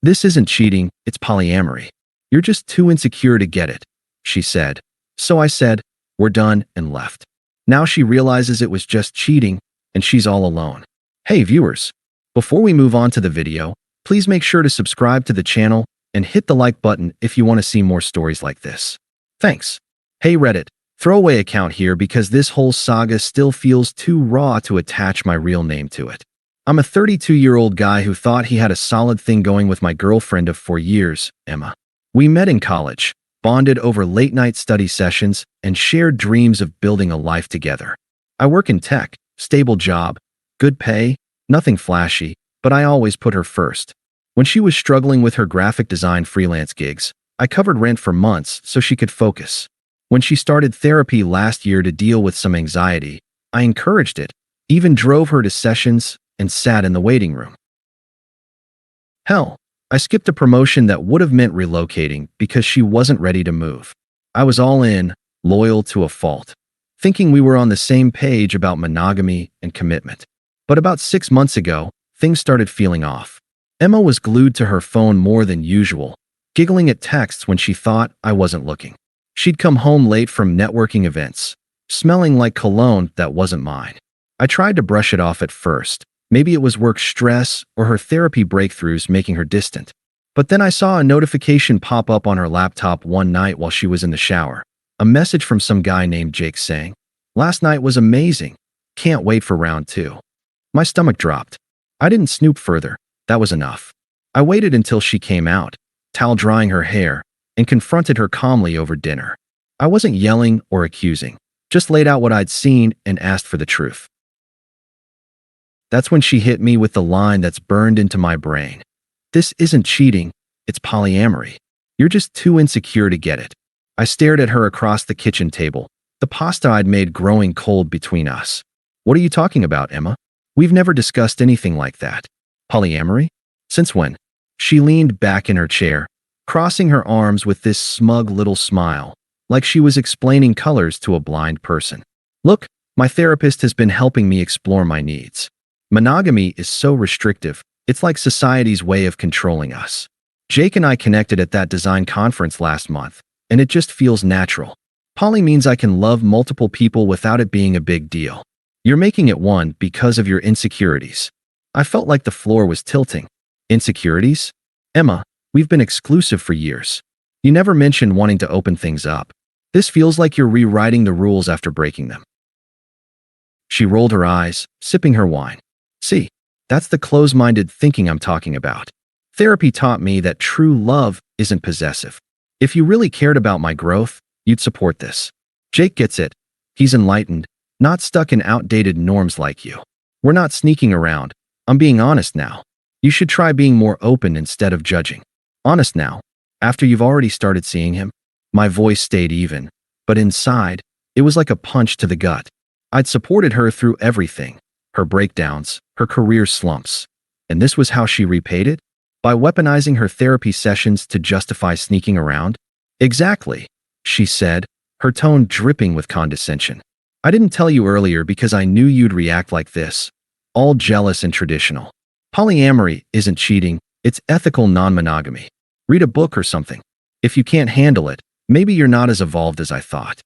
This isn't cheating, it's polyamory. You're just too insecure to get it, she said. So I said, we're done, and left. Now she realizes it was just cheating, and she's all alone. Hey viewers, before we move on to the video, please make sure to subscribe to the channel and hit the like button if you want to see more stories like this. Thanks. Hey Reddit, throwaway account here because this whole saga still feels too raw to attach my real name to it. I'm a 32-year-old guy who thought he had a solid thing going with my girlfriend of 4 years, Emma. We met in college, bonded over late-night study sessions, and shared dreams of building a life together. I work in tech, stable job, good pay, nothing flashy, but I always put her first. When she was struggling with her graphic design freelance gigs, I covered rent for months so she could focus. When she started therapy last year to deal with some anxiety, I encouraged it, even drove her to sessions and sat in the waiting room. Hell, I skipped a promotion that would have meant relocating because she wasn't ready to move. I was all in, loyal to a fault, thinking we were on the same page about monogamy and commitment. But about 6 months ago, things started feeling off. Emma was glued to her phone more than usual, giggling at texts when she thought I wasn't looking. She'd come home late from networking events, smelling like cologne that wasn't mine. I tried to brush it off at first. Maybe it was work stress or her therapy breakthroughs making her distant. But then I saw a notification pop up on her laptop one night while she was in the shower. A message from some guy named Jake saying, "Last night was amazing. Can't wait for round 2. My stomach dropped. I didn't snoop further. That was enough. I waited until she came out, towel drying her hair, and confronted her calmly over dinner. I wasn't yelling or accusing, just laid out what I'd seen and asked for the truth. That's when she hit me with the line that's burned into my brain. This isn't cheating, it's polyamory. You're just too insecure to get it. I stared at her across the kitchen table, the pasta I'd made growing cold between us. What are you talking about, Emma? We've never discussed anything like that. Polyamory? Since when? She leaned back in her chair, crossing her arms with this smug little smile, like she was explaining colors to a blind person. Look, my therapist has been helping me explore my needs. Monogamy is so restrictive, it's like society's way of controlling us. Jake and I connected at that design conference last month, and it just feels natural. Poly means I can love multiple people without it being a big deal. You're making it one because of your insecurities. I felt like the floor was tilting. Insecurities? Emma, we've been exclusive for years. You never mentioned wanting to open things up. This feels like you're rewriting the rules after breaking them. She rolled her eyes, sipping her wine. See, that's the close-minded thinking I'm talking about. Therapy taught me that true love isn't possessive. If you really cared about my growth, you'd support this. Jake gets it. He's enlightened, not stuck in outdated norms like you. We're not sneaking around. I'm being honest now. You should try being more open instead of judging. Honest now, after you've already started seeing him. My voice stayed even, but inside, it was like a punch to the gut. I'd supported her through everything, her breakdowns, her career slumps. And this was how she repaid it? By weaponizing her therapy sessions to justify sneaking around? Exactly, she said, her tone dripping with condescension. I didn't tell you earlier because I knew you'd react like this. All jealous and traditional. Polyamory isn't cheating, it's ethical non-monogamy. Read a book or something. If you can't handle it, maybe you're not as evolved as I thought.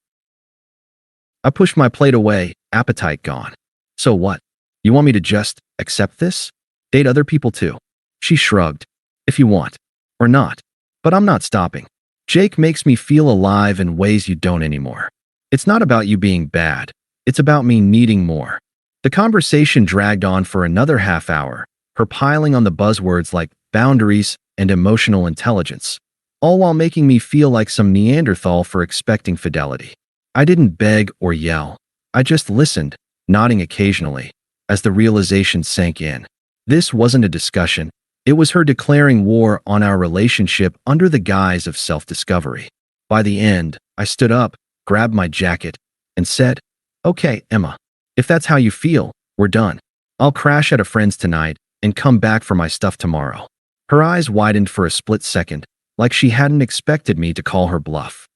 I pushed my plate away, appetite gone. So what? You want me to just accept this? Date other people too? She shrugged. If you want. Or not. But I'm not stopping. Jake makes me feel alive in ways you don't anymore. It's not about you being bad. It's about me needing more. The conversation dragged on for another half hour, her piling on the buzzwords like boundaries and emotional intelligence, all while making me feel like some Neanderthal for expecting fidelity. I didn't beg or yell. I just listened, nodding occasionally, as the realization sank in. This wasn't a discussion. It was her declaring war on our relationship under the guise of self-discovery. By the end, I stood up, grabbed my jacket, and said, "Okay, Emma, if that's how you feel, we're done. I'll crash at a friend's tonight and come back for my stuff tomorrow." Her eyes widened for a split second, like she hadn't expected me to call her bluff.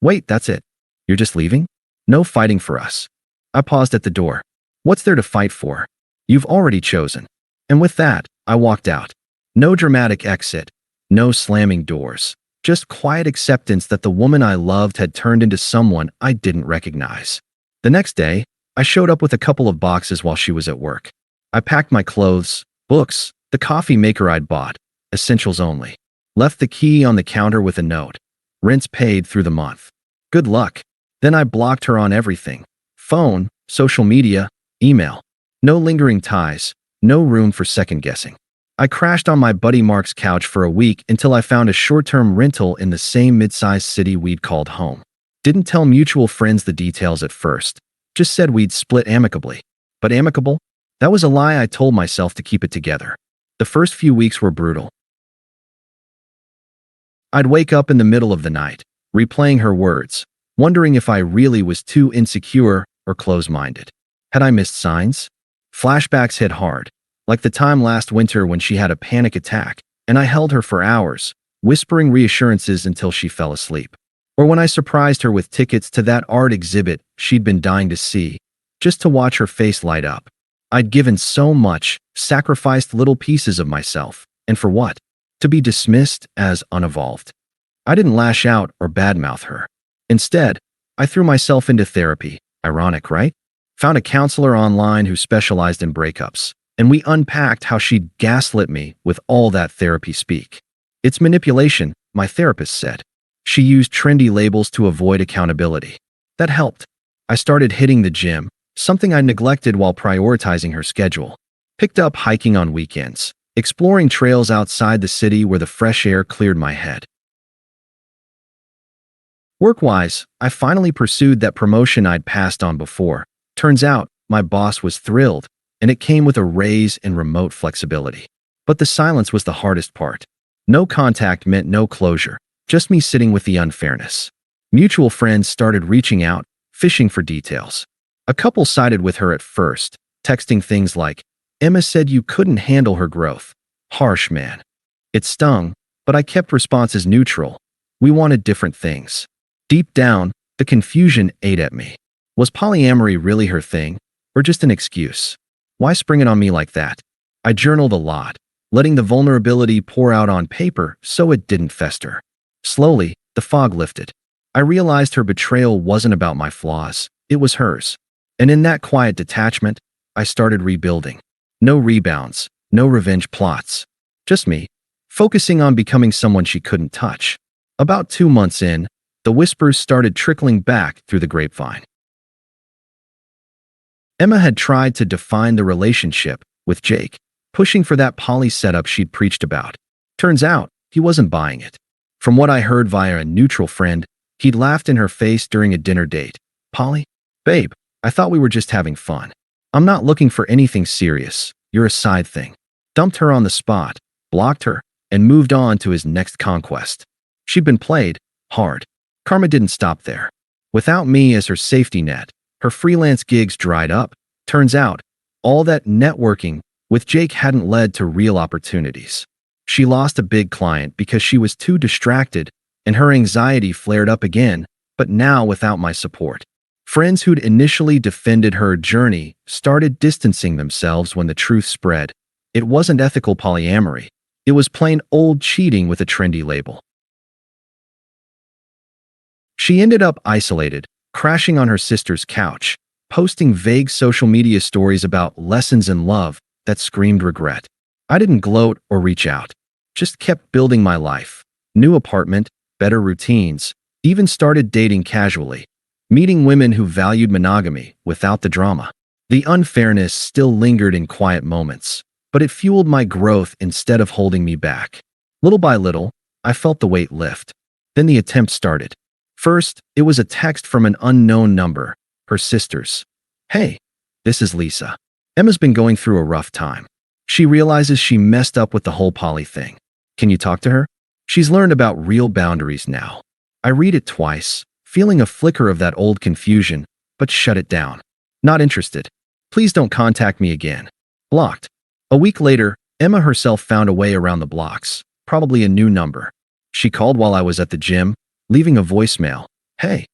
"Wait, that's it? You're just leaving? No fighting for us." I paused at the door. "What's there to fight for? You've already chosen." And with that, I walked out. No dramatic exit, no slamming doors, just quiet acceptance that the woman I loved had turned into someone I didn't recognize. The next day, I showed up with a couple of boxes while she was at work. I packed my clothes, books, the coffee maker I'd bought, essentials only. Left the key on the counter with a note. Rent's paid through the month. Good luck. Then I blocked her on everything. Phone, social media, email. No lingering ties, no room for second guessing. I crashed on my buddy Mark's couch for a week until I found a short-term rental in the same mid-sized city we'd called home. Didn't tell mutual friends the details at first. Just said we'd split amicably. But amicable? That was a lie I told myself to keep it together. The first few weeks were brutal. I'd wake up in the middle of the night, replaying her words, wondering if I really was too insecure or close-minded. Had I missed signs? Flashbacks hit hard, like the time last winter when she had a panic attack, and I held her for hours, whispering reassurances until she fell asleep. Or when I surprised her with tickets to that art exhibit she'd been dying to see, just to watch her face light up. I'd given so much, sacrificed little pieces of myself, and for what? To be dismissed as unevolved. I didn't lash out or badmouth her. Instead, I threw myself into therapy. Ironic, right? Found a counselor online who specialized in breakups, and we unpacked how she'd gaslit me with all that therapy speak. It's manipulation, my therapist said. She used trendy labels to avoid accountability. That helped. I started hitting the gym, something I neglected while prioritizing her schedule. Picked up hiking on weekends, exploring trails outside the city where the fresh air cleared my head. Work-wise, I finally pursued that promotion I'd passed on before. Turns out, my boss was thrilled, and it came with a raise and remote flexibility. But the silence was the hardest part. No contact meant no closure, just me sitting with the unfairness. Mutual friends started reaching out, fishing for details. A couple sided with her at first, texting things like, "Emma said you couldn't handle her growth." Harsh, man. It stung, but I kept responses neutral. We wanted different things. Deep down, the confusion ate at me. Was polyamory really her thing, or just an excuse? Why spring it on me like that? I journaled a lot, letting the vulnerability pour out on paper so it didn't fester. Slowly, the fog lifted. I realized her betrayal wasn't about my flaws, it was hers. And in that quiet detachment, I started rebuilding. No rebounds, no revenge plots. Just me, focusing on becoming someone she couldn't touch. About 2 months in, the whispers started trickling back through the grapevine. Emma had tried to define the relationship with Jake, pushing for that poly setup she'd preached about. Turns out, he wasn't buying it. From what I heard via a neutral friend, he'd laughed in her face during a dinner date. "Poly? Babe, I thought we were just having fun. I'm not looking for anything serious. You're a side thing." Dumped her on the spot, blocked her, and moved on to his next conquest. She'd been played hard. Karma didn't stop there. Without me as her safety net, her freelance gigs dried up. Turns out, all that networking with Jake hadn't led to real opportunities. She lost a big client because she was too distracted, and her anxiety flared up again, but now without my support. Friends who'd initially defended her journey started distancing themselves when the truth spread. It wasn't ethical polyamory. It was plain old cheating with a trendy label. She ended up isolated, crashing on her sister's couch, posting vague social media stories about lessons in love that screamed regret. I didn't gloat or reach out, just kept building my life. New apartment, better routines, even started dating casually, meeting women who valued monogamy without the drama. The unfairness still lingered in quiet moments, but it fueled my growth instead of holding me back. Little by little, I felt the weight lift. Then the attempt started. First, it was a text from an unknown number, her sister's. "Hey, this is Lisa. Emma's been going through a rough time. She realizes she messed up with the whole poly thing. Can you talk to her? She's learned about real boundaries now." I read it twice, feeling a flicker of that old confusion, but shut it down. Not interested. Please don't contact me again. Blocked. A week later, Emma herself found a way around the blocks, probably a new number. She called while I was at the gym, leaving a voicemail. "Hey,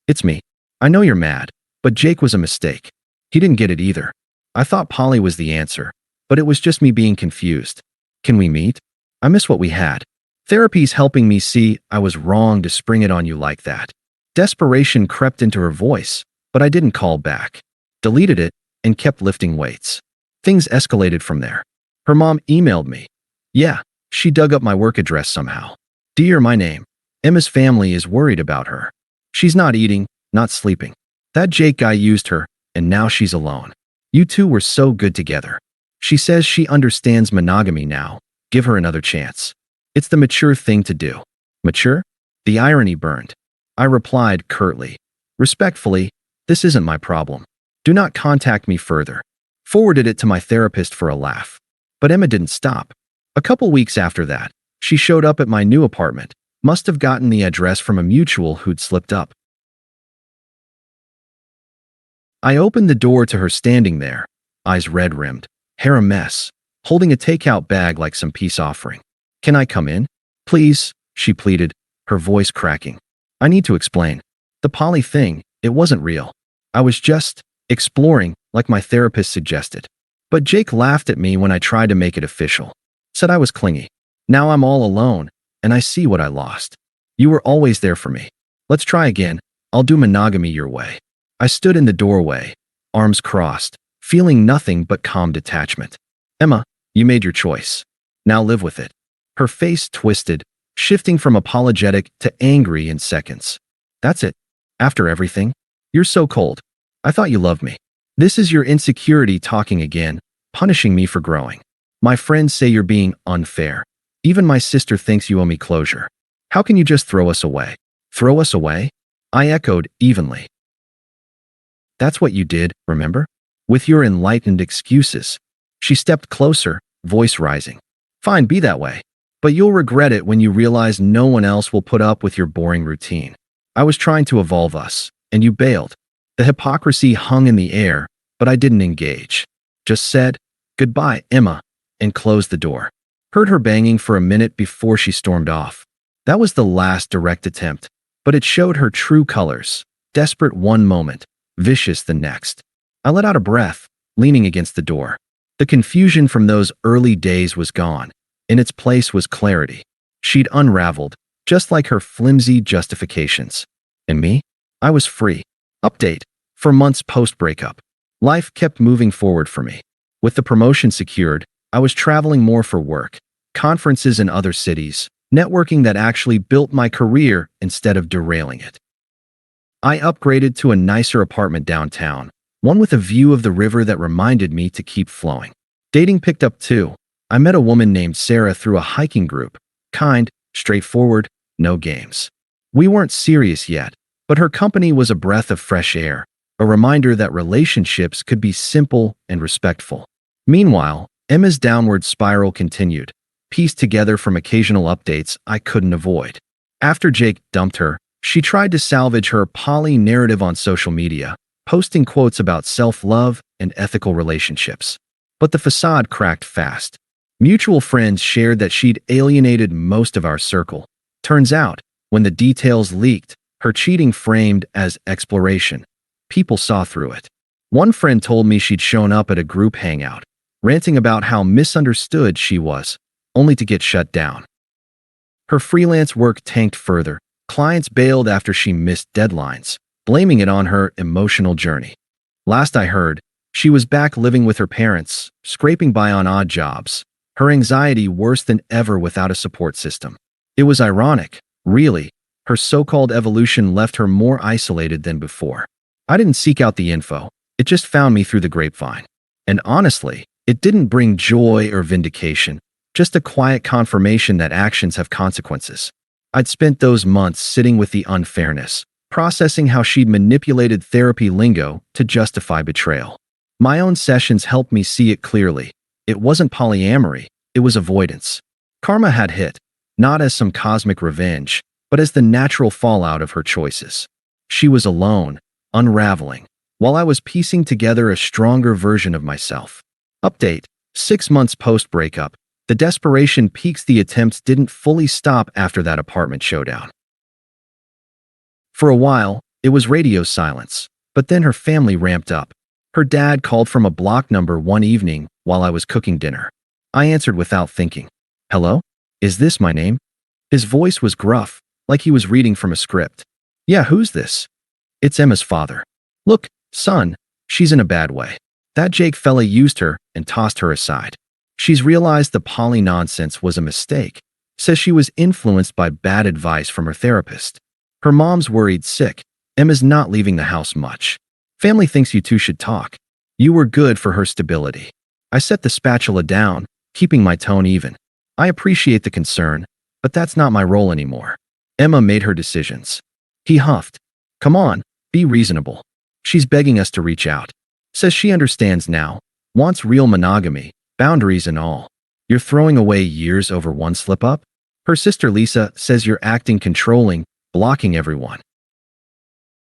it's me. I know you're mad, but Jake was a mistake. He didn't get it either. I thought poly was the answer, but it was just me being confused. Can we meet? I miss what we had. Therapy's helping me see I was wrong to spring it on you like that. Desperation crept into her voice, but I didn't call back. Deleted it and kept lifting weights. Things escalated from there. Her mom emailed me. Yeah, she dug up my work address somehow. Dear my name. Emma's family is worried about her. She's not eating, not sleeping. That Jake guy used her, and now she's alone. You two were so good together. She says she understands monogamy now. Give her another chance. It's the mature thing to do. Mature? The irony burned. I replied curtly. Respectfully, this isn't my problem. Do not contact me further. Forwarded it to my therapist for a laugh. But Emma didn't stop. A couple weeks after that, she showed up at my new apartment. Must have gotten the address from a mutual who'd slipped up. I opened the door to her standing there, eyes red-rimmed, hair a mess, holding a takeout bag like some peace offering. Can I come in? Please, she pleaded, her voice cracking. I need to explain. The poly thing, it wasn't real. I was just exploring, like my therapist suggested. But Jake laughed at me when I tried to make it official. Said I was clingy. Now I'm all alone, and I see what I lost. You were always there for me. Let's try again. I'll do monogamy your way. I stood in the doorway, arms crossed, feeling nothing but calm detachment. Emma, you made your choice. Now live with it. Her face twisted, shifting from apologetic to angry in seconds. That's it. After everything? You're so cold. I thought you loved me. This is your insecurity talking again, punishing me for growing. My friends say you're being unfair. Even my sister thinks you owe me closure. How can you just throw us away? Throw us away? I echoed evenly. That's what you did, remember? With your enlightened excuses. She stepped closer, voice rising. Fine, be that way. But you'll regret it when you realize no one else will put up with your boring routine. I was trying to evolve us, and you bailed. The hypocrisy hung in the air, but I didn't engage. Just said, goodbye, Emma, and closed the door. Heard her banging for a minute before she stormed off. That was the last direct attempt, but it showed her true colors. Desperate one moment, vicious the next. I let out a breath, leaning against the door. The confusion from those early days was gone. In its place was clarity. She'd unraveled, just like her flimsy justifications. And me? I was free. Update. For months post-breakup, life kept moving forward for me. With the promotion secured, I was traveling more for work, conferences in other cities, networking that actually built my career instead of derailing it. I upgraded to a nicer apartment downtown, one with a view of the river that reminded me to keep flowing. Dating picked up too. I met a woman named Sarah through a hiking group. Kind, straightforward, no games. We weren't serious yet, but her company was a breath of fresh air, a reminder that relationships could be simple and respectful. Meanwhile, Emma's downward spiral continued, pieced together from occasional updates I couldn't avoid. After Jake dumped her, she tried to salvage her poly narrative on social media, posting quotes about self-love and ethical relationships. But the facade cracked fast. Mutual friends shared that she'd alienated most of our circle. Turns out, when the details leaked, her cheating framed as exploration, people saw through it. One friend told me she'd shown up at a group hangout, ranting about how misunderstood she was, only to get shut down. Her freelance work tanked further. Clients bailed after she missed deadlines, blaming it on her emotional journey. Last I heard, she was back living with her parents, scraping by on odd jobs, her anxiety worse than ever without a support system. It was ironic, really. Her so-called evolution left her more isolated than before. I didn't seek out the info. It just found me through the grapevine. And honestly, it didn't bring joy or vindication, just a quiet confirmation that actions have consequences. I'd spent those months sitting with the unfairness, processing how she'd manipulated therapy lingo to justify betrayal. My own sessions helped me see it clearly. It wasn't polyamory, it was avoidance. Karma had hit, not as some cosmic revenge, but as the natural fallout of her choices. She was alone, unraveling, while I was piecing together a stronger version of myself. Update: 6 months post-breakup. The desperation peaks. The attempts didn't fully stop after that apartment showdown. For a while, it was radio silence, but then her family ramped up. Her dad called from a block number one evening while I was cooking dinner. I answered without thinking. Hello? Is this my name? His voice was gruff, like he was reading from a script. Yeah, who's this? It's Emma's father. Look, son, she's in a bad way. That Jake fella used her and tossed her aside. She's realized the poly nonsense was a mistake. Says she was influenced by bad advice from her therapist. Her mom's worried sick. Emma's not leaving the house much. Family thinks you two should talk. You were good for her stability. I set the spatula down, keeping my tone even. I appreciate the concern, but that's not my role anymore. Emma made her decisions. He huffed. Come on, be reasonable. She's begging us to reach out. Says she understands now. Wants real monogamy, boundaries and all. You're throwing away years over one slip-up? Her sister Lisa says you're acting controlling, blocking everyone.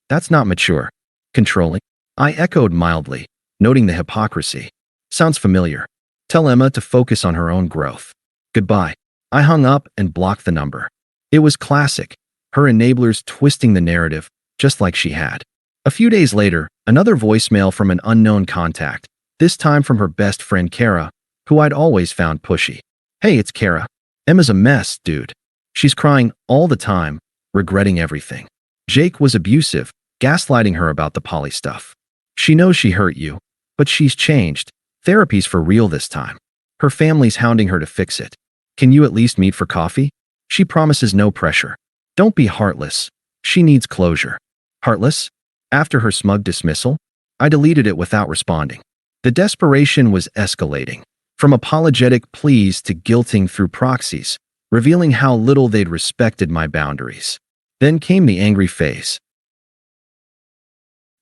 That's not mature. Controlling? I echoed mildly, noting the hypocrisy. Sounds familiar. Tell Emma to focus on her own growth. Goodbye. I hung up and blocked the number. It was classic. Her enablers twisting the narrative, just like she had. A few days later, another voicemail from an unknown contact, this time from her best friend Kara, who I'd always found pushy. Hey, it's Kara. Emma's a mess, dude. She's crying all the time, regretting everything. Jake was abusive, gaslighting her about the poly stuff. She knows she hurt you, but she's changed. Therapy's for real this time. Her family's hounding her to fix it. Can you at least meet for coffee? She promises no pressure. Don't be heartless. She needs closure. Heartless? After her smug dismissal, I deleted it without responding. The desperation was escalating. From apologetic pleas to guilting through proxies, revealing how little they'd respected my boundaries. Then came the angry phase.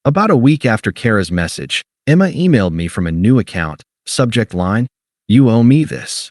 About a week after Kara's message, Emma emailed me from a new account, subject line, "You owe me this.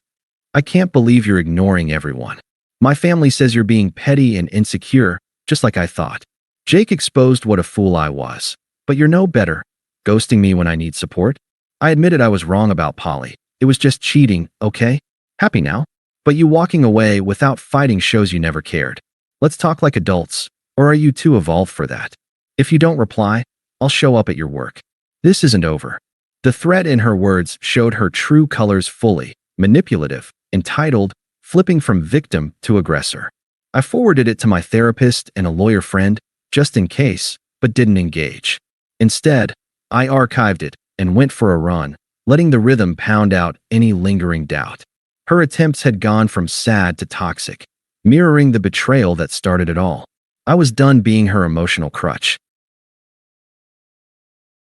I can't believe you're ignoring everyone. My family says you're being petty and insecure, just like I thought. Jake exposed what a fool I was. But you're no better, ghosting me when I need support. I admitted I was wrong about poly. It was just cheating, okay? Happy now? But you walking away without fighting shows you never cared. Let's talk like adults, or are you too evolved for that? If you don't reply, I'll show up at your work. This isn't over." The threat in her words showed her true colors fully, manipulative, entitled, flipping from victim to aggressor. I forwarded it to my therapist and a lawyer friend, just in case, but didn't engage. Instead, I archived it and went for a run, letting the rhythm pound out any lingering doubt. Her attempts had gone from sad to toxic, mirroring the betrayal that started it all. I was done being her emotional crutch.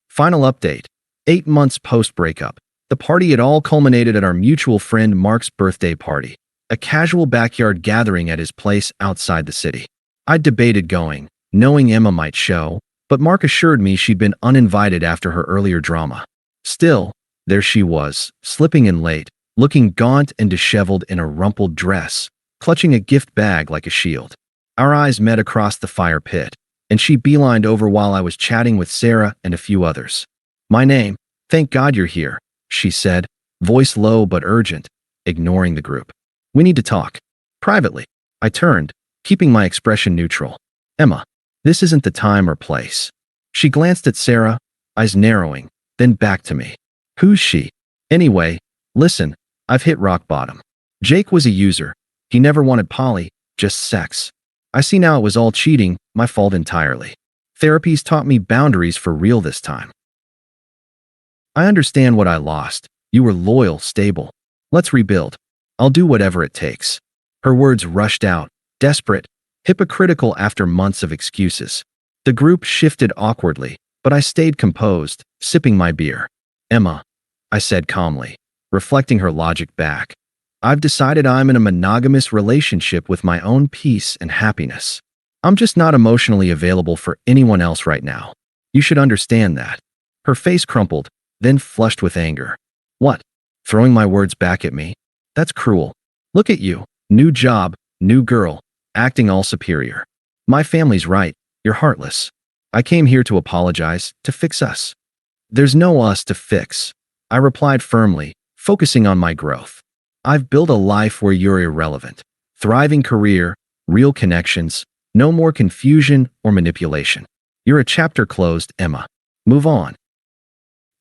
Final update. 8 months post-breakup. The party had all culminated at our mutual friend Mark's birthday party, a casual backyard gathering at his place outside the city. I debated going, knowing Emma might show, but Mark assured me she'd been uninvited after her earlier drama. Still, there she was, slipping in late, looking gaunt and disheveled in a rumpled dress, clutching a gift bag like a shield. Our eyes met across the fire pit, and she beelined over while I was chatting with Sarah and a few others. "My name, thank God you're here," she said, voice low but urgent, ignoring the group. "We need to talk." Privately, I turned, keeping my expression neutral. "Emma, this isn't the time or place." She glanced at Sarah, eyes narrowing, then back to me. "Who's she? Anyway, listen, I've hit rock bottom. Jake was a user. He never wanted poly, just sex. I see now it was all cheating, my fault entirely. Therapy's taught me boundaries for real this time. I understand what I lost. You were loyal, stable. Let's rebuild. I'll do whatever it takes." Her words rushed out, desperate, hypocritical after months of excuses. The group shifted awkwardly, but I stayed composed, sipping my beer. "Emma," I said calmly, reflecting her logic back. "I've decided I'm in a monogamous relationship with my own peace and happiness. I'm just not emotionally available for anyone else right now. You should understand that." Her face crumpled, then flushed with anger. "What? Throwing my words back at me? That's cruel. Look at you. New job, new girl, acting all superior. My family's right. You're heartless. I came here to apologize, to fix us." "There's no us to fix," I replied firmly, focusing on my growth. "I've built a life where you're irrelevant. Thriving career, real connections, no more confusion or manipulation. You're a chapter closed, Emma. Move on."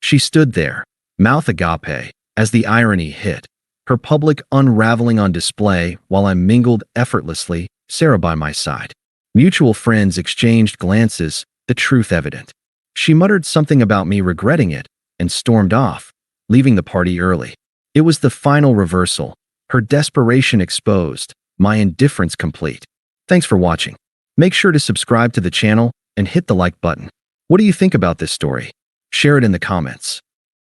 She stood there, mouth agape, as the irony hit. her public unraveling on display while I mingled effortlessly, Sarah by my side. Mutual friends exchanged glances, the truth evident. She muttered something about me regretting it and stormed off, leaving the party early. It was the final reversal, her desperation exposed, my indifference complete. Thanks for watching. Make sure to subscribe to the channel and hit the like button. What do you think about this story? Share it in the comments.